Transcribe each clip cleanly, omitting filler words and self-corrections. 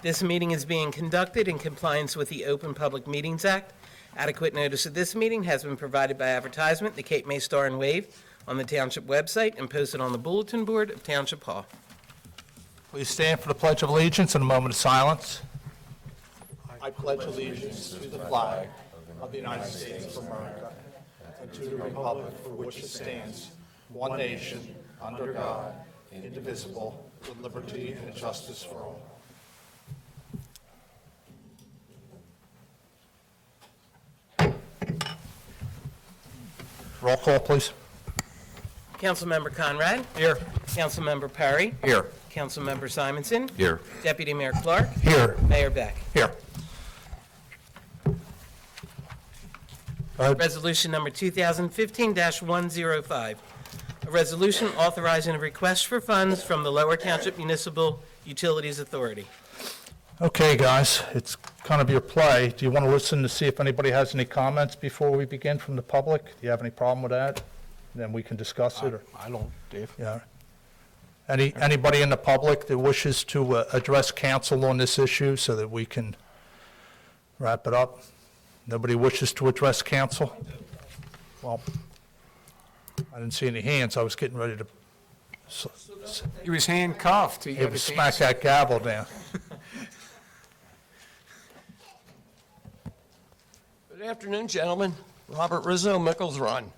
This meeting is being conducted in compliance with the Open Public Meetings Act. Adequate notice of this meeting has been provided by advertisement in the Cape May Star and Wave on the Township website and posted on the bulletin board of Township Hall. Please stand for the Pledge of Allegiance and a moment of silence. I pledge allegiance to the flag of the United States of America and to the republic for which it stands, one nation, under God, indivisible, with liberty and justice for all. Roll call, please. Councilmember Conrad. Here. Councilmember Perry. Here. Councilmember Simonson. Here. Deputy Mayor Clark. Here. Mayor Beck. Here. Resolution number 2015-105. A resolution authorizing a request for funds from the Lower Township Municipal Utilities Authority. Okay, guys, it's kind of your play. Do you want to listen to see if anybody has any comments before we begin from the public? Do you have any problem with that? Then we can discuss it. Or, I don't, Dave. yeah. Anybody in the public that wishes to address council on this issue so that we can wrap it up? Nobody wishes to address council? Well, I didn't see any hands. I was getting ready to He was handcuffed. He had a smack chance. that gavel down. Good afternoon, gentlemen. Robert Rizzo, Mickles Run.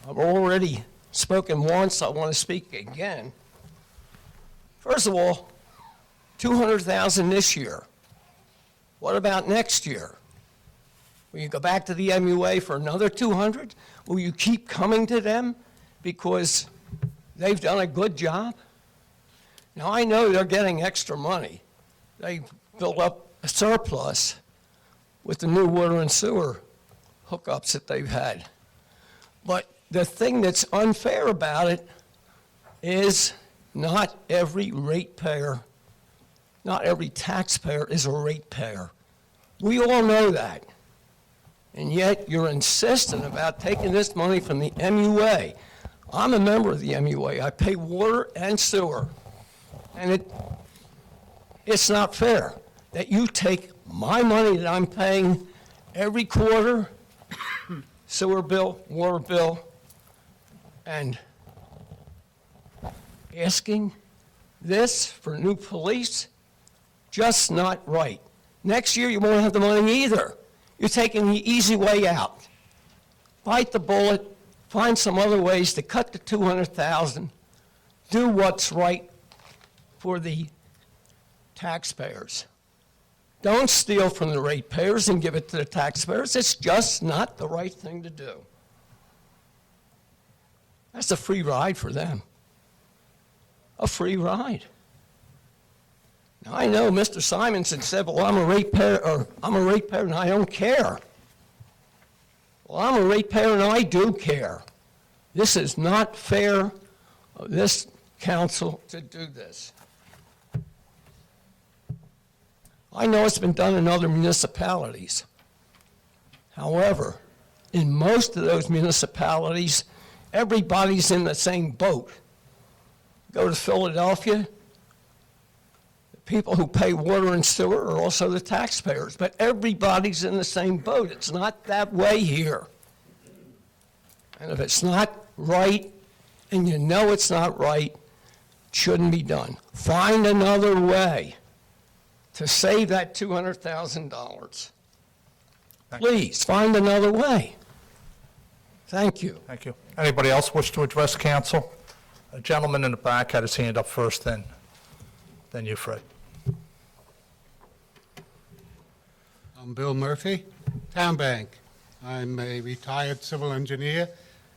I've already spoken once. I want to speak again. First of all, $200,000 this year. What about next year? Will you go back to the MUA for another 200? Will you keep coming to them because they've done a good job? Now, I know they're getting extra money. They built up a surplus with the new water and sewer hookups that they've had. But the thing that's unfair about it is not every ratepayer, not every taxpayer is a ratepayer. We all know that. And yet you're insistent about taking this money from the MUA. I'm a member of the MUA. I pay water and sewer. And it's not fair that you take my money that I'm paying every quarter, sewer bill, water bill, and asking this for new police, just not right. Next year, you won't have the money either. You're taking the easy way out. Bite the bullet, find some other ways to cut the $200,000, do what's right for the taxpayers. Don't steal from the ratepayers and give it to the taxpayers. It's just not the right thing to do. That's a free ride for them. A free ride. Now, I know Mr. Simonson said, well, I'm a ratepayer and I don't care. Well, I'm a ratepayer and I do care. This is not fair of this council to do this. I know it's been done in other municipalities. However, in most of those municipalities, everybody's in the same boat. Go to Philadelphia, the people who pay water and sewer are also the taxpayers, but everybody's in the same boat. It's not that way here. And if it's not right, and you know it's not right, it shouldn't be done. Find another way to save that $200,000. Please, find another way. Thank you. Thank you. Anybody else wish to address council? A gentleman in the back had his hand up first, then you, Fred. I'm Bill Murphy, Town Bank. I'm a retired civil engineer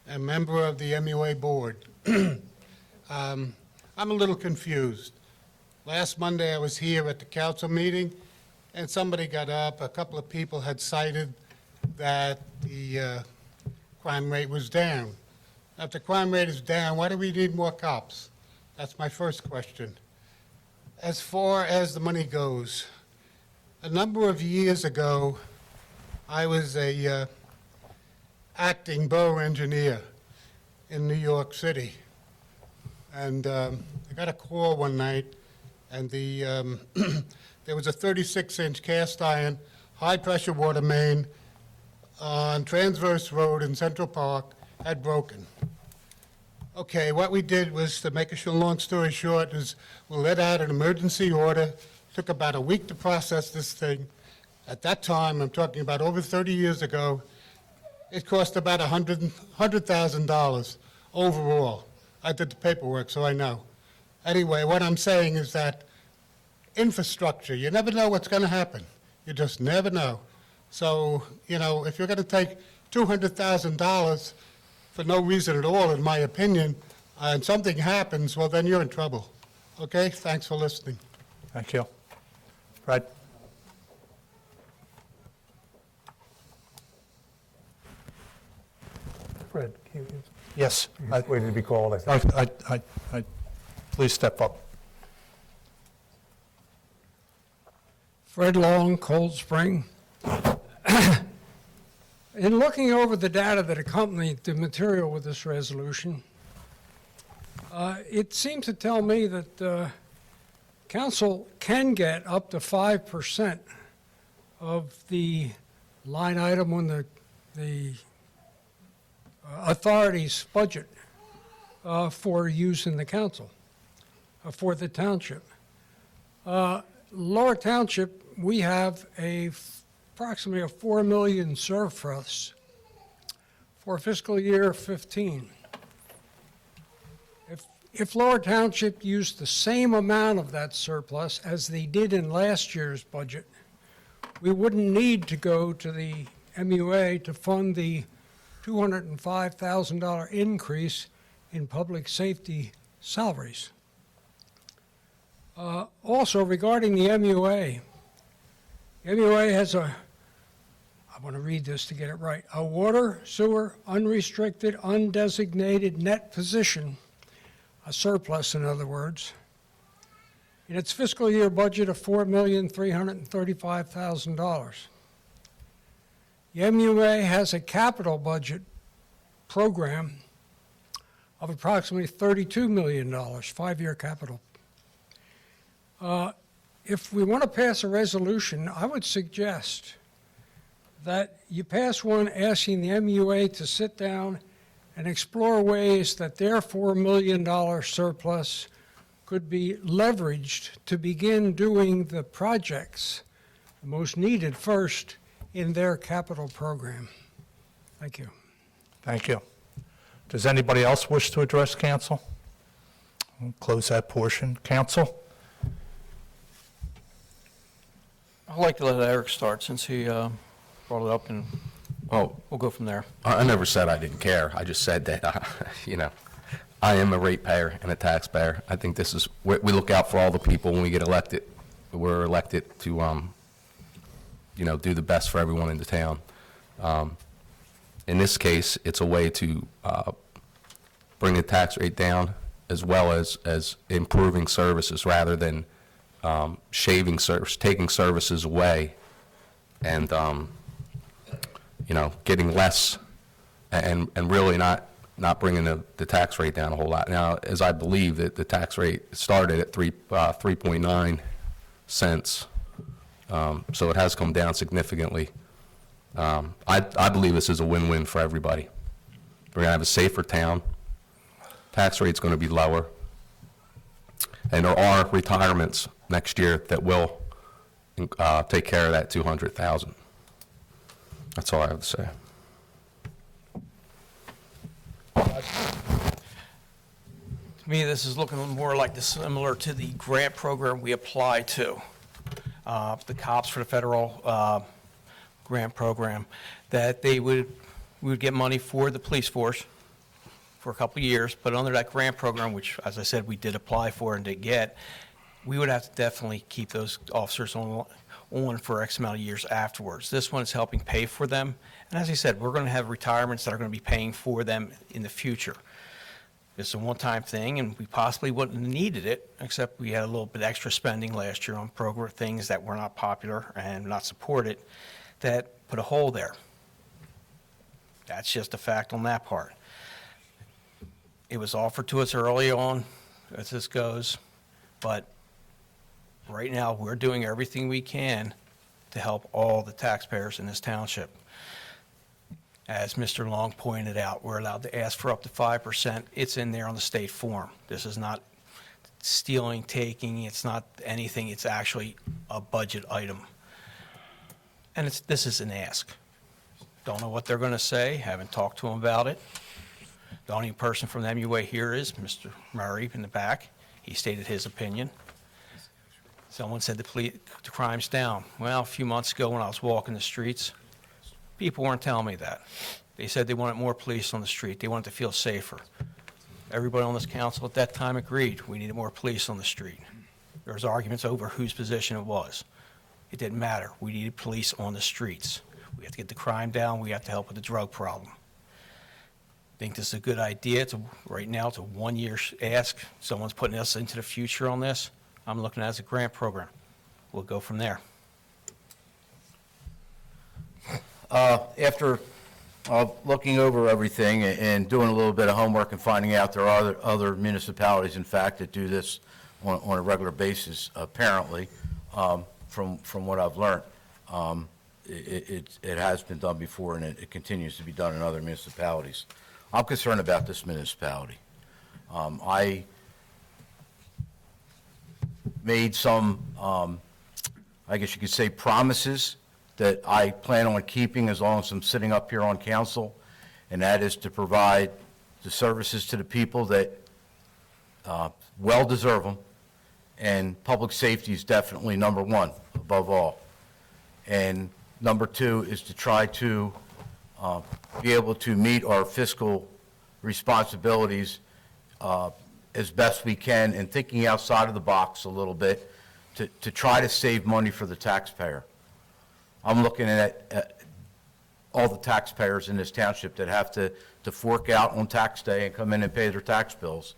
and member of the MUA board. I'm a little confused. Last Monday I was here at the council meeting and somebody got up, a couple of people had cited that the crime rate was down. If the crime rate is down, why do we need more cops? That's my first question. As far as the money goes, a number of years ago, I was a acting borough engineer in New York City. And I got a call one night and there was a 36-inch cast iron high-pressure water main on Transverse Road in Central Park had broken. Okay, what we did was, to make a long story short, is we let out an emergency order. Took about a week to process this thing. At that time, I'm talking about over 30 years ago, it cost about $100,000 overall. I did the paperwork, so I know. Anyway, what I'm saying is that infrastructure, you never know what's going to happen. You just never know. So, you know, if you're going to take $200,000 for no reason at all, in my opinion, and something happens, well, then you're in trouble. Okay? Thanks for listening. Thank you. Fred? Fred, Yes. waiting to be called, I think. Please step up. Fred Long, Cold Spring. In looking over the data that accompanied the material with this resolution, it seems to tell me that council can get up to 5% of the line item on the authority's budget for use in the council, for the township. Lower Township, we have approximately a 4 million surplus for fiscal year 15. If Lower Township used the same amount of that surplus as they did in last year's budget, we wouldn't need to go to the MUA to fund the $205,000 increase in public safety salaries. Also, regarding the MUA has I want to read this to get it right, a water, sewer, unrestricted, undesignated net position, a surplus in other words, in its fiscal year budget of $4,335,000. The MUA has a capital budget program of approximately $32 million, 5-year capital. If we want to pass a resolution, I would suggest that you pass one asking the MUA to sit down and explore ways that their $4 million surplus could be leveraged to begin doing the projects most needed first in their capital program. Thank you. Thank you. Does anybody else wish to address council? We'll close that portion. Council? I'd like to let Eric start since he brought it up, and Oh, we'll go from there. I never said I didn't care. I just said that, I am a ratepayer and a taxpayer. I think this is, we look out for all the people when we get elected. We're elected to, do the best for everyone in the town. In this case, it's a way to bring the tax rate down as well as improving services rather than taking services away and, getting less and really not bringing the tax rate down a whole lot. Now, as I believe that the tax rate started at 3.9 cents, so it has come down significantly. I believe this is a win-win for everybody. We're going to have a safer town. Tax rate's going to be lower. And there are retirements next year that will take care of that 200,000. That's all I have to say. To me, this is looking more like similar to the grant program we apply to, the COPS for the federal grant program, that we would get money for the police force for a couple of years, but under that grant program, which, as I said, we did apply for and did get, we would have to definitely keep those officers on for X amount of years afterwards. This one is helping pay for them, and as I said, we're going to have retirements that are going to be paying for them in the future. It's a one-time thing, and we possibly wouldn't have needed it, except we had a little bit extra spending last year on program things that were not popular and not supported that put a hole there. That's just a fact on that part. It was offered to us early on, as this goes, but Right now, we're doing everything we can to help all the taxpayers in this township. As Mr. Long pointed out, we're allowed to ask for up to 5%. It's in there on the state form. This is not stealing, taking, it's not anything, it's actually a budget item. And this is an ask. Don't know what they're going to say, haven't talked to them about it. The only person from the MUA here is Mr. Murray in the back. He stated his opinion. Someone said the crime's down. Well, a few months ago when I was walking the streets, people weren't telling me that. They said they wanted more police on the street. They wanted to feel safer. Everybody on this council at that time agreed we needed more police on the street. There was arguments over whose position it was. It didn't matter. We needed police on the streets. We have to get the crime down. We have to help with the drug problem. I think this is a good idea. Right now, it's a one-year ask. Someone's putting us into the future on this. I'm looking at it as a grant program. We'll go from there. After looking over everything and doing a little bit of homework and finding out there are other municipalities, in fact, that do this on a regular basis, apparently, from what I've learned, it has been done before, and it continues to be done in other municipalities. I'm concerned about this municipality. I made some, I guess you could say, promises that I plan on keeping as long as I'm sitting up here on council, and that is to provide the services to the people that well deserve them, and public safety is definitely number one above all. And number two is to try to be able to meet our fiscal responsibilities as best we can, and thinking outside of the box a little bit to try to save money for the taxpayer. I'm looking at all the taxpayers in this township that have to fork out on tax day and come in and pay their tax bills.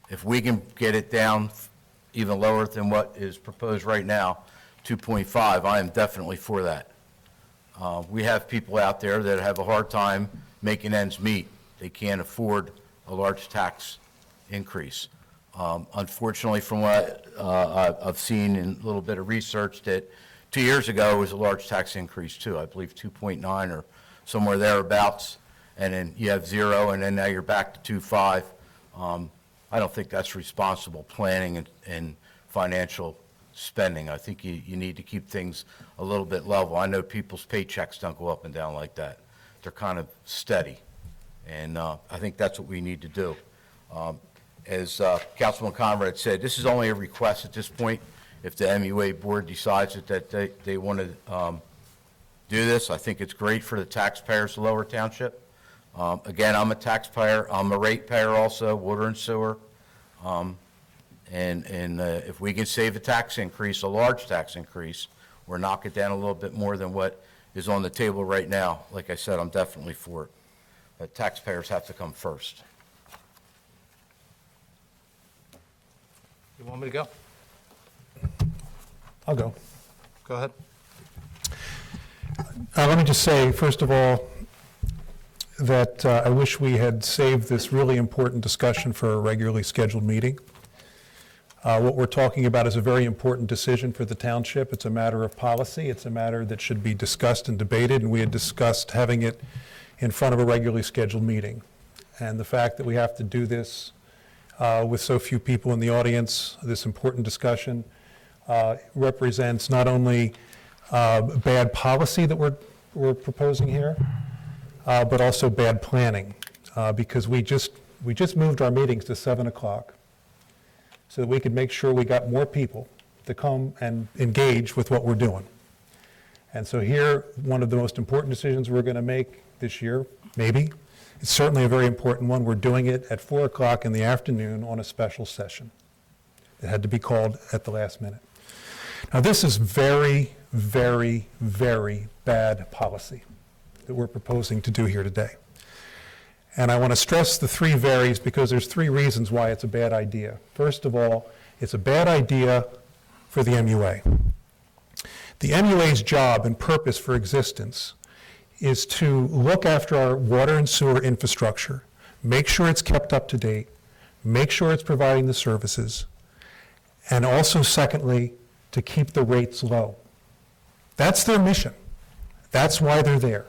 If we can get it down even lower than what is proposed right now, 2.5, I am definitely for that. We have people out there that have a hard time making ends meet. They can't afford a large tax increase. Unfortunately, from what I've seen in a little bit of research, that 2 years ago was a large tax increase too. I believe 2.9 or somewhere thereabouts, and then you have 0, and then now you're back to 2.5. I don't think that's responsible planning and financial spending. I think you need to keep things a little bit level. I know people's paychecks don't go up and down like that. They're kind of steady, and I think that's what we need to do. As Councilman Conrad said, this is only a request at this point. If the MUA board decides that they want to do this, I think it's great for the taxpayers of Lower Township. Again, I'm a taxpayer. I'm a ratepayer also, water and sewer. And if we can save a tax increase, a large tax increase, or knock it down a little bit more than what is on the table right now, like I said, I'm definitely for it. But taxpayers have to come first. You want me to go? I'll go. Go ahead. Let me just say, first of all, that I wish we had saved this really important discussion for a regularly scheduled meeting. What we're talking about is a very important decision for the township. It's a matter of policy. It's a matter that should be discussed and debated, and we had discussed having it in front of a regularly scheduled meeting. And the fact that we have to do this with so few people in the audience, this important discussion, represents not only bad policy that we're proposing here, but also bad planning, because we just moved our meetings to 7 o'clock so that we could make sure we got more people to come and engage with what we're doing. And so here, one of the most important decisions we're going to make this year, maybe, it's certainly a very important one. We're doing it at 4 o'clock in the afternoon on a special session. It had to be called at the last minute. Now, this is very, very, very bad policy that we're proposing to do here today. And I want to stress the 3 varies because there's 3 reasons why it's a bad idea. First of all, it's a bad idea for the MUA. The MUA's job and purpose for existence is to look after our water and sewer infrastructure, make sure it's kept up to date, make sure it's providing the services, and also secondly, to keep the rates low. That's their mission. That's why they're there.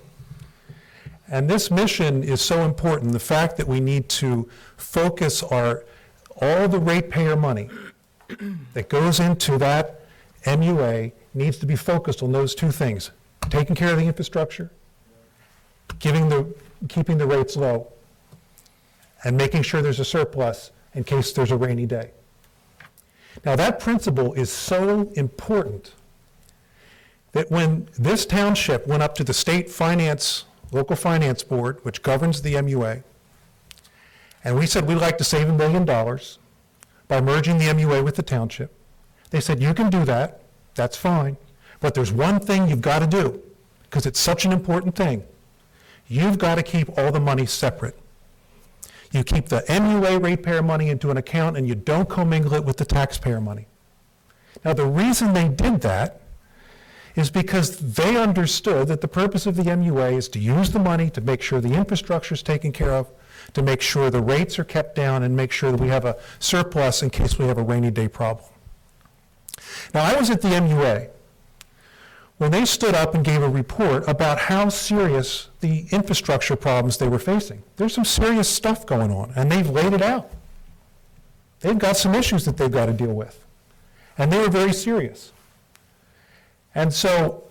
And this mission is so important, the fact that we need to focus all the ratepayer money that goes into that MUA needs to be focused on those two things: taking care of the infrastructure, keeping the rates low, and making sure there's a surplus in case there's a rainy day. Now, that principle is so important that when this township went up to the state finance, local finance board, which governs the MUA, and we said we'd like to save $1 million by merging the MUA with the township, they said, you can do that, that's fine, but there's one thing you've got to do, because it's such an important thing. You've got to keep all the money separate. You keep the MUA ratepayer money into an account and you don't commingle it with the taxpayer money. Now, the reason they did that is because they understood that the purpose of the MUA is to use the money to make sure the infrastructure is taken care of, to make sure the rates are kept down, and make sure that we have a surplus in case we have a rainy day problem. Now, I was at the MUA when they stood up and gave a report about how serious the infrastructure problems they were facing. There's some serious stuff going on, and they've laid it out. They've got some issues that they've got to deal with, and they were very serious. And so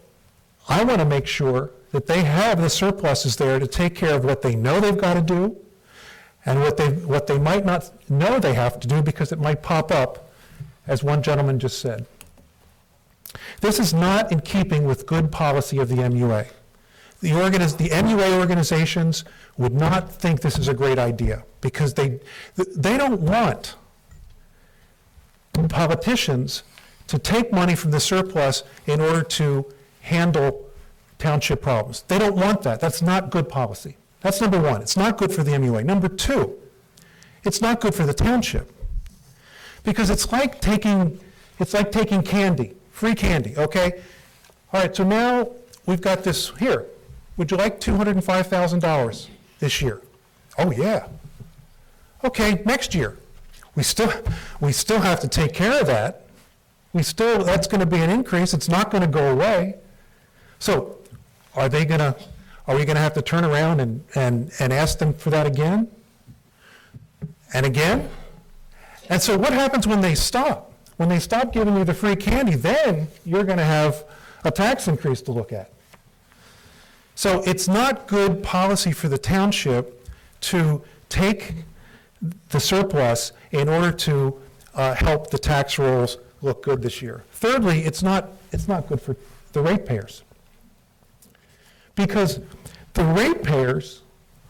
I want to make sure that they have the surpluses there to take care of what they know they've got to do and what they might not know they have to do because it might pop up, as one gentleman just said. This is not in keeping with good policy of the MUA. The MUA organizations would not think this is a great idea because they don't want politicians to take money from the surplus in order to handle township problems. They don't want that. That's not good policy. That's number one. It's not good for the MUA. Number two, it's not good for the township because it's like taking candy, free candy, okay? All right, so now we've got this here. Would you like $205,000 this year? Oh, yeah. Okay, next year. We still have to take care of that. That's going to be an increase. It's not going to go away. So are we going to have to turn around and ask them for that again? And again? And so what happens when they stop? When they stop giving you the free candy, then you're going to have a tax increase to look at. So it's not good policy for the township to take the surplus in order to help the tax rolls look good this year. Thirdly, it's not good for the ratepayers. Because the ratepayers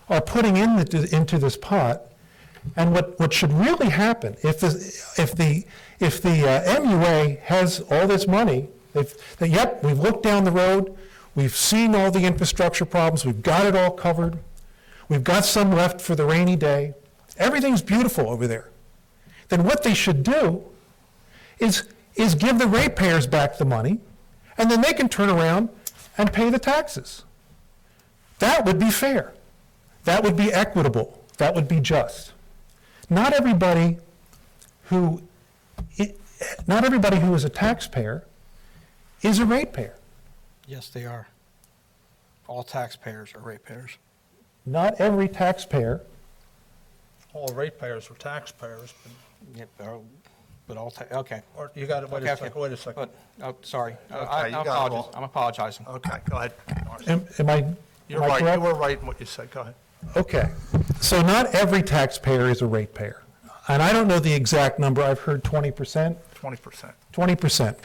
are putting into this pot, and what should really happen, if the MUA has all this money, we've looked down the road, we've seen all the infrastructure problems, we've got it all covered, we've got some left for the rainy day, everything's beautiful over there. Then what they should do is give the ratepayers back the money, and then they can turn around and pay the taxes. That would be fair. That would be equitable. That would be just. Not everybody who is a taxpayer is a ratepayer. Yes, they are. All taxpayers are ratepayers. Not every taxpayer. All ratepayers are taxpayers, Yep, but all, okay. or you got to, wait a second. But, oh, sorry. Okay, you got it all. I'm apologizing. Okay, go ahead. Am I You're am I right, correct? you were right in what you said, go ahead. Okay, so not every taxpayer is a ratepayer. And I don't know the exact number, I've heard 20%. 20%. 20%.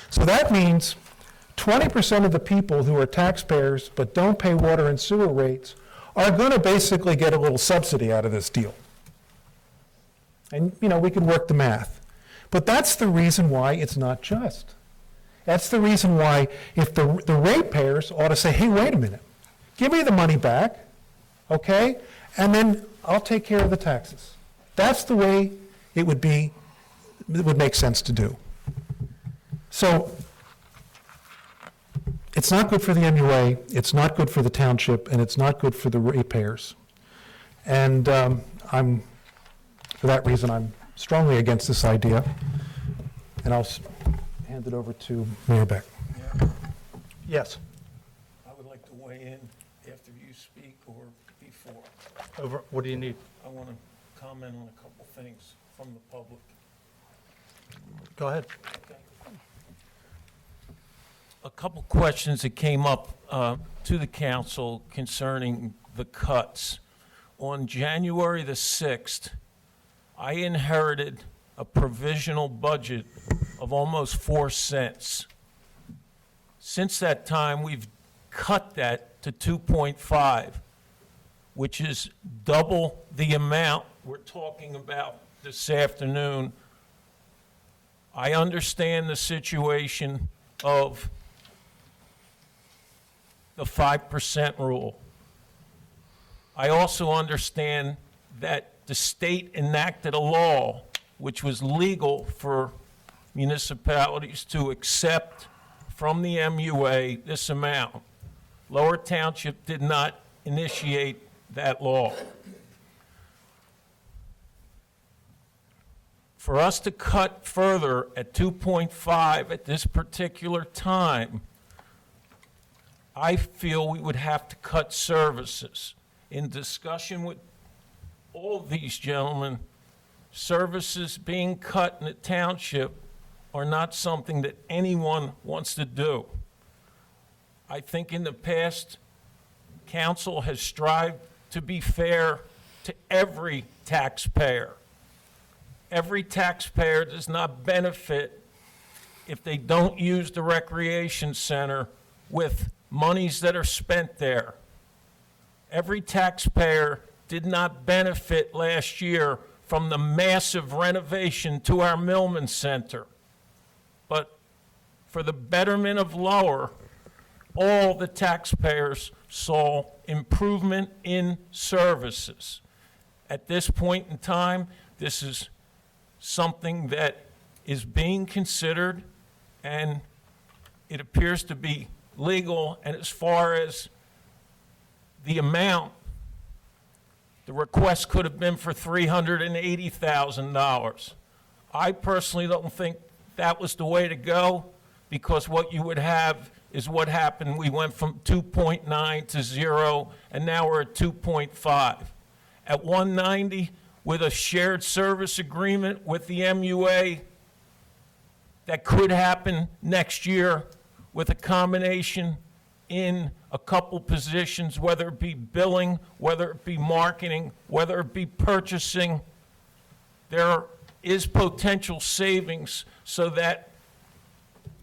So that means 20% of the people who are taxpayers but don't pay water and sewer rates are going to basically get a little subsidy out of this deal. And, we can work the math. But that's the reason why it's not just. That's the reason why if the ratepayers ought to say, hey, wait a minute, give me the money back, okay, and then I'll take care of the taxes. That's the way it would make sense to do. So it's not good for the MUA, it's not good for the township, and it's not good for the ratepayers. And for that reason, I'm strongly against this idea. And I'll hand it over to Mayor Beck. Yes. I would like to weigh in after you speak or before. Over, what do you need? I want to comment on a couple things from the public. Go ahead. A couple questions that came up to the council concerning the cuts. On January the 6th, I inherited a provisional budget of almost 4 cents. Since that time, we've cut that to 2.5, which is double the amount we're talking about this afternoon. I understand the situation of the 5% rule. I also understand that the state enacted a law which was legal for municipalities to accept from the MUA this amount. Lower Township did not initiate that law. For us to cut further at 2.5 at this particular time, I feel we would have to cut services. In discussion with all of these gentlemen, services being cut in the township are not something that anyone wants to do. I think in the past, council has strived to be fair to every taxpayer. Every taxpayer does not benefit if they don't use the recreation center with monies that are spent there. Every taxpayer did not benefit last year from the massive renovation to our Millman Center. But for the betterment of Lower, all the taxpayers saw improvement in services. At this point in time, this is something that is being considered, and it appears to be legal. And as far as the amount, the request could have been for $380,000. I personally don't think that was the way to go, because what you would have is what happened. We went from 2.9 to 0, and now we're at 2.5. At 190, with a shared service agreement with the MUA, that could happen next year with a combination in a couple positions, whether it be billing, whether it be marketing, whether it be purchasing. There is potential savings, so that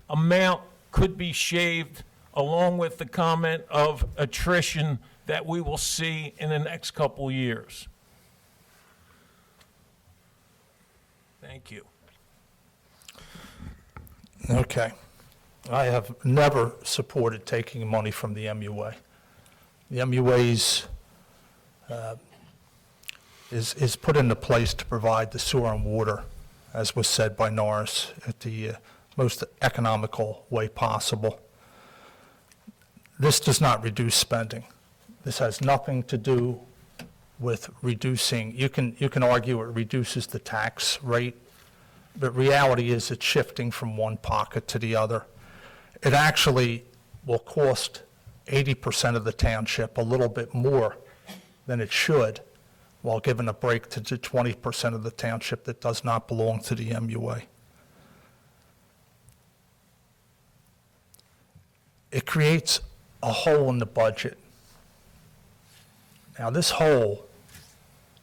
amount could be shaved, along with the comment of attrition that we will see in the next couple years. Thank you. Okay. I have never supported taking money from the MUA. The MUA's is put into place to provide the sewer and water, as was said by Norris, at the most economical way possible. This does not reduce spending. This has nothing to do with reducing. You can argue it reduces the tax rate, but reality is it's shifting from one pocket to the other. It actually will cost 80% of the township a little bit more than it should, while giving a break to the 20% of the township that does not belong to the MUA. It creates a hole in the budget. Now, this hole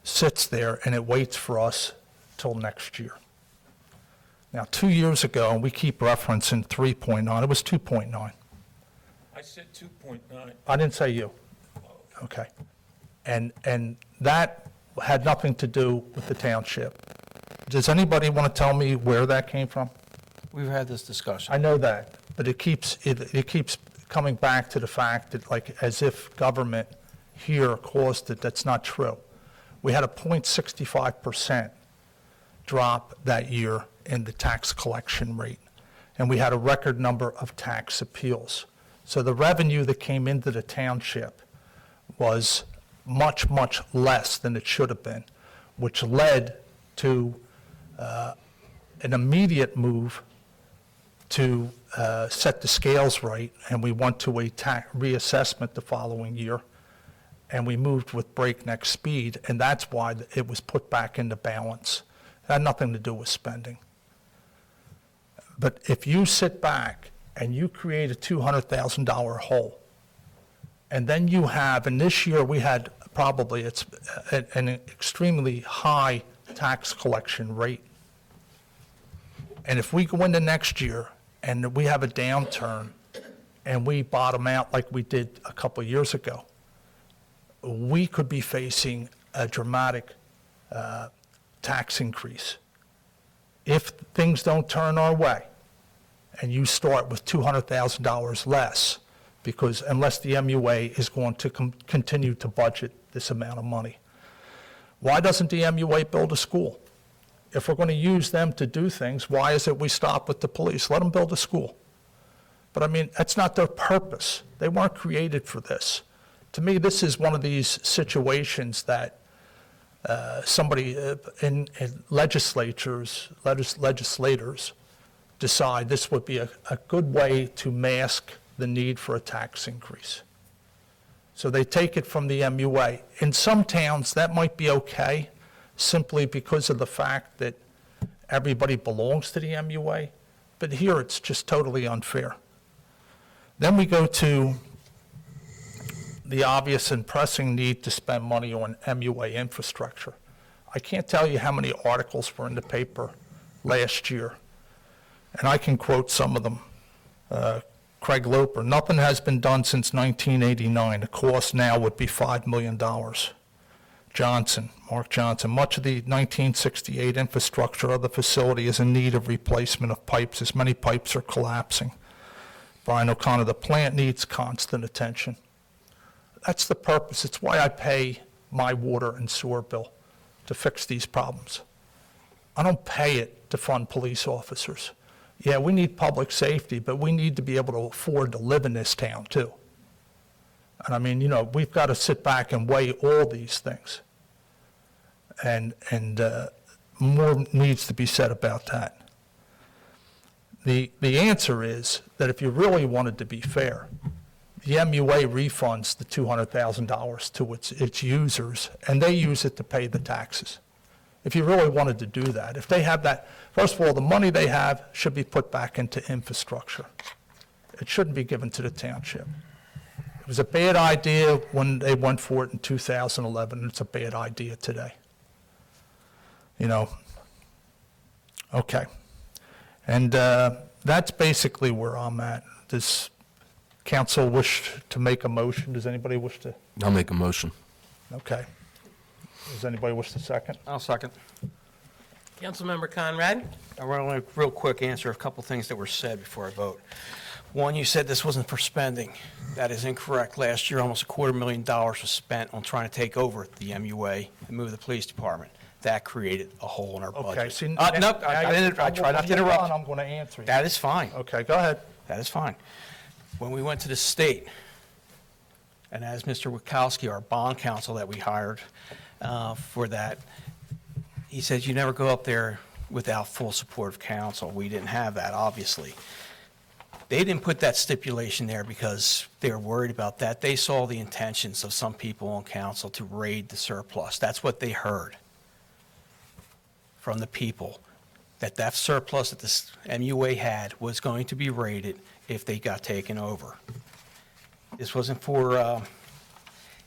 sits there and it waits for us till next year. Now, 2 years ago, and we keep referencing 3.9, it was 2.9. I said 2.9. I didn't say you. Okay. And that had nothing to do with the township. Does anybody want to tell me where that came from? We've had this discussion. I know that, but it keeps coming back to the fact that, like, as if government here caused it. That's not true. We had a 0.65% drop that year in the tax collection rate, and we had a record number of tax appeals. So the revenue that came into the township was much, much less than it should have been, which led to an immediate move to set the scales right, and we went to a reassessment the following year, and we moved with breakneck speed, and that's why it was put back into balance. It had nothing to do with spending. But if you sit back and you create a $200,000 hole, and then you have, and this year we had probably, it's an extremely high tax collection rate. And if we go into next year and we have a downturn and we bottom out like we did a couple of years ago, we could be facing a dramatic tax increase. If things don't turn our way and you start with $200,000 less, because unless the MUA is going to continue to budget this amount of money. Why doesn't the MUA build a school? If we're going to use them to do things, why is it we stop with the police? Let them build a school. But I mean, that's not their purpose. They weren't created for this. To me, this is one of these situations that somebody in legislators decide this would be a good way to mask the need for a tax increase. So they take it from the MUA. In some towns, that might be okay, simply because of the fact that everybody belongs to the MUA, but here it's just totally unfair. Then we go to the obvious and pressing need to spend money on MUA infrastructure. I can't tell you how many articles were in the paper last year, and I can quote some of them. Craig Loper, nothing has been done since 1989. The cost now would be $5 million. Johnson, Mark Johnson, much of the 1968 infrastructure of the facility is in need of replacement of pipes, as many pipes are collapsing. Brian O'Connor, the plant needs constant attention. That's the purpose. It's why I pay my water and sewer bill, to fix these problems. I don't pay it to fund police officers. Yeah, we need public safety, but we need to be able to afford to live in this town too. And I mean, you know, we've got to sit back and weigh all these things. And more needs to be said about that. The answer is that if you really wanted to be fair, the MUA refunds the $200,000 to its users, and they use it to pay the taxes. If you really wanted to do that, if they have that, first of all, the money they have should be put back into infrastructure. It shouldn't be given to the township. It was a bad idea when they went for it in 2011, and it's a bad idea today. You know, okay. And that's basically where I'm at. Does council wish to make a motion? Does anybody wish to? I'll make a motion. Okay. Does anybody wish to second? I'll second. Councilmember Conrad? I want to real quick answer a couple things that were said before I vote. One, you said this wasn't for spending. That is incorrect. Last year, almost $250,000 was spent on trying to take over the MUA and move the police department. That created a hole in our budget. Okay, see. No, I tried not to interrupt. I'm going to answer you. That is fine. Okay, go ahead. That is fine. When we went to the state, and as Mr. Wachowski, our bond counsel that we hired for that, he said, you never go up there without full support of council. We didn't have that, obviously. They didn't put that stipulation there because they were worried about that. They saw the intentions of some people on council to raid the surplus. That's what they heard from the people, that surplus that this MUA had was going to be raided if they got taken over. This wasn't for,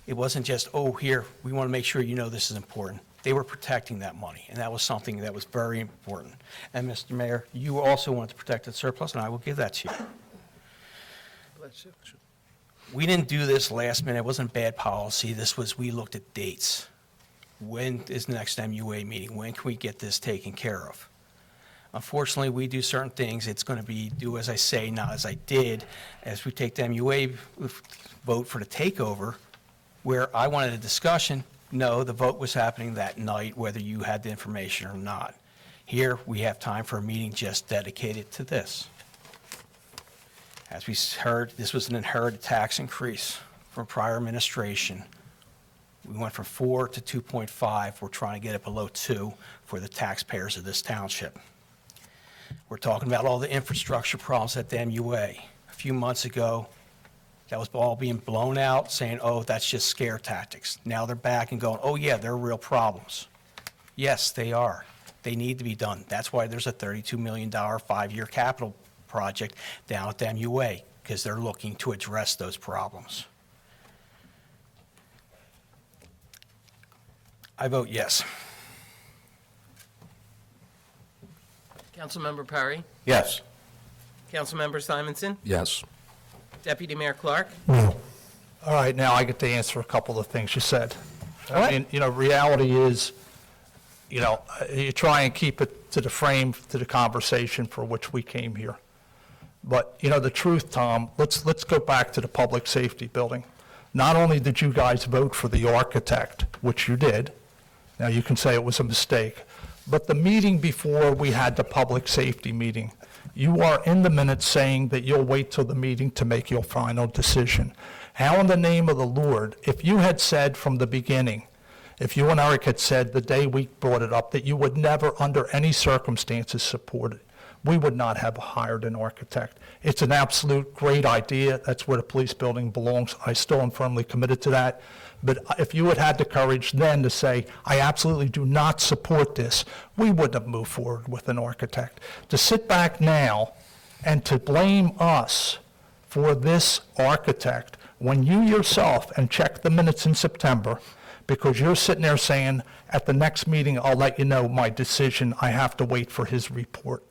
it wasn't just, oh, here, we want to make sure you know this is important. They were protecting that money, and that was something that was very important. And Mr. Mayor, you also want to protect the surplus, and I will give that to you. We didn't do this last minute. It wasn't bad policy. This was, we looked at dates. When is the next MUA meeting? When can we get this taken care of? Unfortunately, we do certain things. It's going to be do as I say, not as I did. As we take the MUA vote for the takeover, where I wanted a discussion, no, the vote was happening that night, whether you had the information or not. Here, we have time for a meeting just dedicated to this. As we heard, this was an inherited tax increase from prior administration. We went from 4 to 2.5. We're trying to get it below 2 for the taxpayers of this township. We're talking about all the infrastructure problems at the MUA. A few months ago, that was all being blown out, saying, oh, that's just scare tactics. Now they're back and going, oh, yeah, they're real problems. Yes, they are. They need to be done. That's why there's a $32 million 5-year capital project down at the MUA, because they're looking to address those problems. I vote yes. Councilmember Perry? Yes. Councilmember Simonson? Yes. Deputy Mayor Clark? All right, now I get to answer a couple of things you said. I mean, reality is, you try and keep it to the frame, to the conversation for which we came here. But, the truth, Tom, let's go back to the public safety building. Not only did you guys vote for the architect, which you did, now you can say it was a mistake, but the meeting before we had the public safety meeting, you are in the minutes saying that you'll wait till the meeting to make your final decision. How in the name of the Lord, if you had said from the beginning, if you and Eric had said the day we brought it up that you would never under any circumstances support it, we would not have hired an architect. It's an absolute great idea. That's where the police building belongs. I still am firmly committed to that. But if you had had the courage then to say, I absolutely do not support this, we wouldn't have moved forward with an architect. To sit back now and to blame us for this architect when you yourself, and check the minutes in September, because you're sitting there saying, at the next meeting, I'll let you know my decision. I have to wait for his report.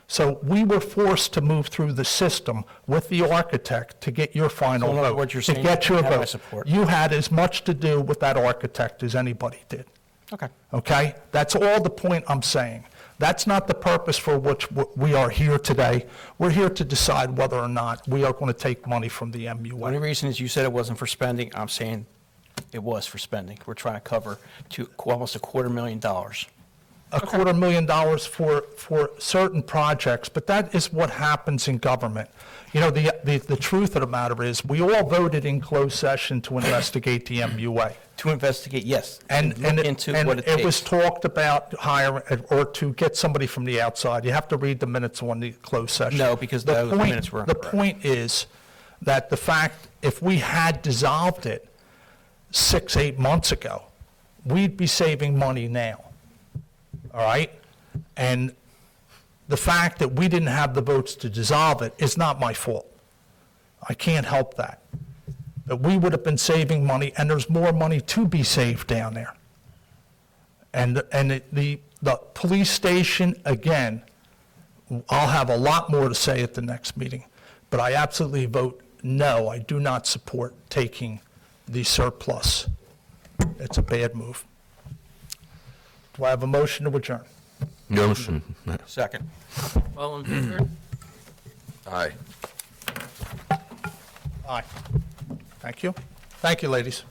So we were forced to move through the system with the architect to get your final So in other vote. words, you're to saying get your you have my vote. support. You had as much to do with that architect as anybody did. Okay. Okay? That's all the point I'm saying. That's not the purpose for which we are here today. We're here to decide whether or not we are going to take money from the The only MUA. reason is you said it wasn't for spending. I'm saying it was for spending. We're trying to cover almost $250,000. $250,000 for certain projects, but that is what happens in government. The truth of the matter is, we all voted in closed session to investigate the MUA. To investigate, yes. And Look into what it it was takes. talked about hiring, or to get somebody from the outside. You have to read the minutes on the closed session. No, because The those point- minutes were The incorrect. point is that the fact, if we had dissolved it 6-8 months ago, we'd be saving money now. All right? And the fact that we didn't have the votes to dissolve it is not my fault. I can't help that. But we would have been saving money, and there's more money to be saved down there. And the police station, again, I'll have a lot more to say at the next meeting, but I absolutely vote no. I do not support taking the surplus. It's a bad move. Do I have a motion to adjourn? Motion. Second. All in favor? Aye. Aye. Thank you. Thank you, ladies.